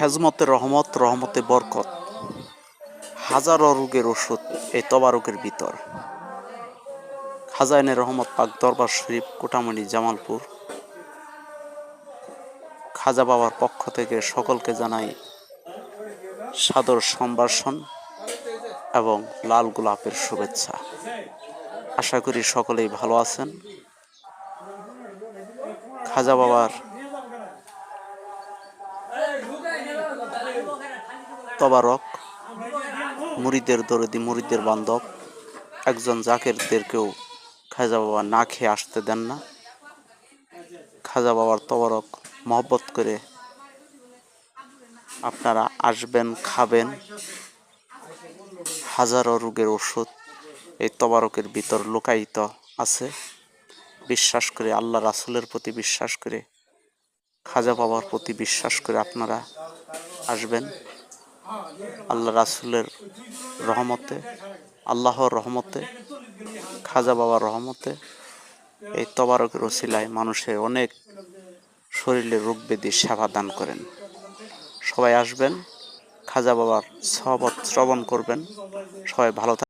খেজমতের রহমত, রহমতে বরকত, হাজারো রোগের ওষুধ এই তবারকের ভিতর। খাজাইনে রহমত পাক দরবার শরীফ, কোটামণি, জামালপুর। খাজা বাবার পক্ষ থেকে সকলকে জানাই সাদর সম্ভাষণ এবং লাল গোলাপের শুভেচ্ছা। আশা করি সকলেই ভালো আছেন। খাজা বাবার তবারক, মুরিদের দরদি, মুরিদের বান্ধব, একজন জাকেরদেরকেও খাজা বাবা না খেয়ে আসতে দেন না। খাজা বাবার তবারক মহব্বত করে আপনারা আসবেন, খাবেন। হাজারো রোগের ওষুধ এই তবারকের ভিতর লুকায়িত আছে। বিশ্বাস করে, আল্লাহ রাসূলের প্রতি বিশ্বাস করে, খাজা বাবার প্রতি বিশ্বাস করে আপনারা আসবেন। আল্লাহ রাসূলের রহমতে, আল্লাহর রহমতে, খাজা বাবার রহমতে এই তবারকের ওসিলায় মানুষের অনেক শরীরের রোগ ব্যাধি সেবা দান করেন। সবাই আসবেন, খাজা বাবার সহবত শ্রবণ করবেন। সবাই ভালো